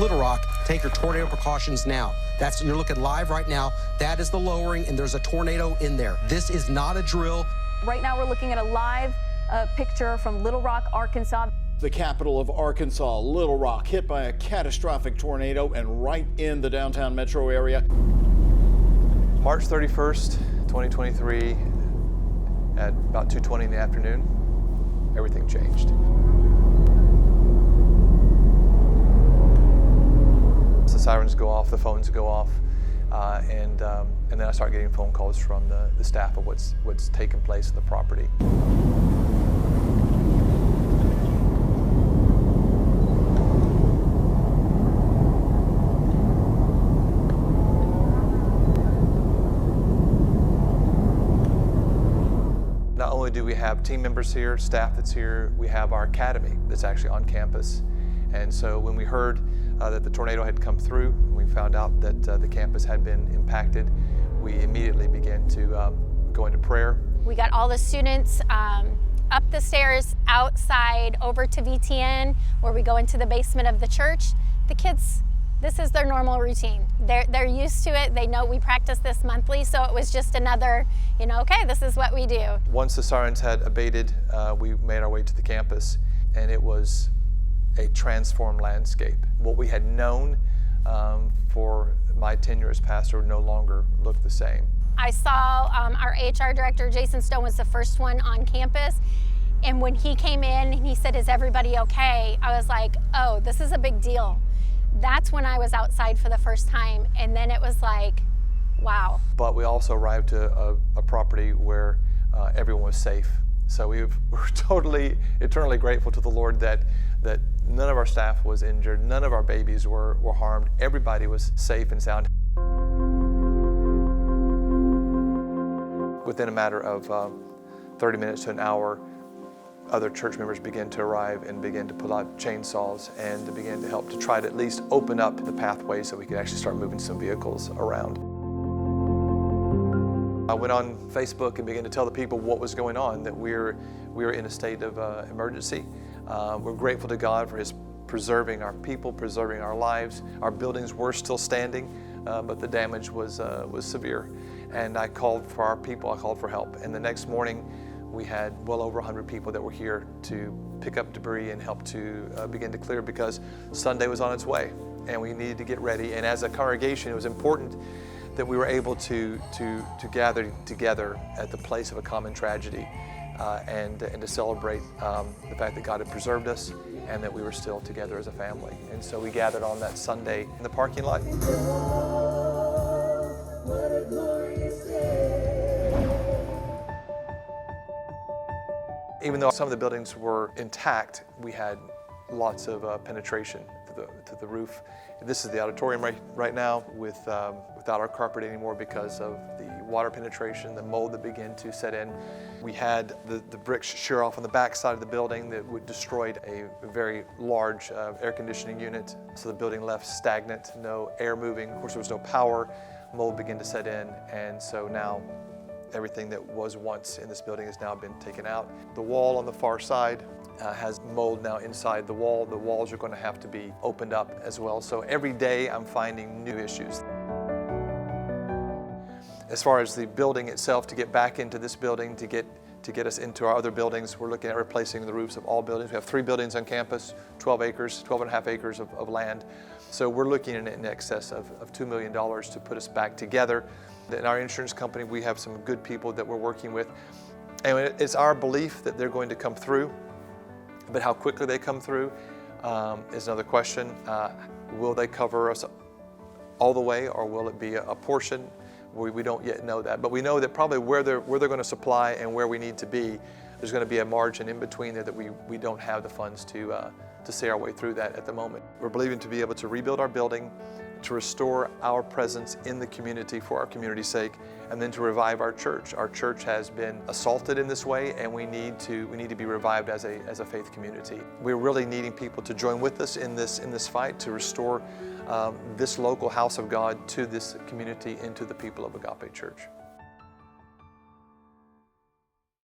Little Rock, take your tornado precautions now. You're looking live right now. That is the lowering, and there's a tornado in there. This is not a drill. Right now we're looking at a live picture from Little Rock, Arkansas. The capital of Arkansas, Little Rock, hit by a catastrophic tornado and right in the downtown metro area. March 31st, 2023, at about 2:20 in the afternoon, everything changed. The sirens go off, the phones go off, and then I start getting phone calls from the staff of what's taken place in the property. Not only do we have team members here, staff that's here, we have our academy that's actually on campus. And so when we heard that the tornado had come through, and we found out that the campus had been impacted, we immediately began to go into prayer. We got all the students up the stairs, outside, over to VTN, where we go into the basement of the church. The kids, this is their normal routine. They're used to it. They know we practice this monthly, so it was just another, okay, this is what we do. Once the sirens had abated, we made our way to the campus, and it was a transformed landscape. What we had known for my tenure as pastor no longer looked the same. I saw our HR director, Jason Stone, was the first one on campus. And when he came in and he said, "Is everybody okay?" I was like, oh, this is a big deal. That's when I was outside for the first time. And then it was like, wow. But we also arrived to a property where everyone was safe. So we're totally, eternally grateful to the Lord that none of our staff was injured, none of our babies were harmed, everybody was safe and sound. Within a matter of 30 minutes to an hour, other church members began to arrive and began to pull out chainsaws and to begin to help to try to at least open up the pathway so we could actually start moving some vehicles around. I went on Facebook and began to tell the people what was going on, that we were in a state of emergency. We're grateful to God for His preserving our people, preserving our lives. Our buildings were still standing, but the damage was severe. And I called for our people, I called for help. And the next morning, we had well over 100 people that were here to pick up debris and help to begin to clear, because Sunday was on its way and we needed to get ready. And as a congregation, it was important that we were able to gather together at the place of a common tragedy and to celebrate the fact that God had preserved us and that we were still together as a family. And so we gathered on that Sunday in the parking lot. Even though some of the buildings were intact, we had lots of penetration to the roof. This is the auditorium right now without our carpet anymore because of the water penetration, the mold that began to set in. We had the bricks shear off on the back side of the building that destroyed a very large air conditioning unit. So the building left stagnant, no air moving. Of course, there was no power. Mold began to set in, and so now everything that was once in this building has now been taken out. The wall on the far side has mold now inside the wall. The walls are going to have to be opened up as well. So every day I'm finding new issues. As far as the building itself, to get back into this building, to get us into our other buildings, we're looking at replacing the roofs of all buildings. We have 3 buildings on campus, 12 and a half acres of land. So we're looking at in excess of $2 million to put us back together. In our insurance company, we have some good people that we're working with. And it's our belief that they're going to come through, but how quickly they come through is another question. Will they cover us all the way, or will it be a portion? We don't yet know that, but we know that probably where they're going to supply and where we need to be, there's going to be a margin in between there that we don't have the funds to see our way through that at the moment. We're believing to be able to rebuild our building, to restore our presence in the community for our community's sake, and then to revive our church. Our church has been assaulted in this way, and we need to be revived as a faith community. We're really needing people to join with us in this fight to restore this local house of God to this community and to the people of Agape Church.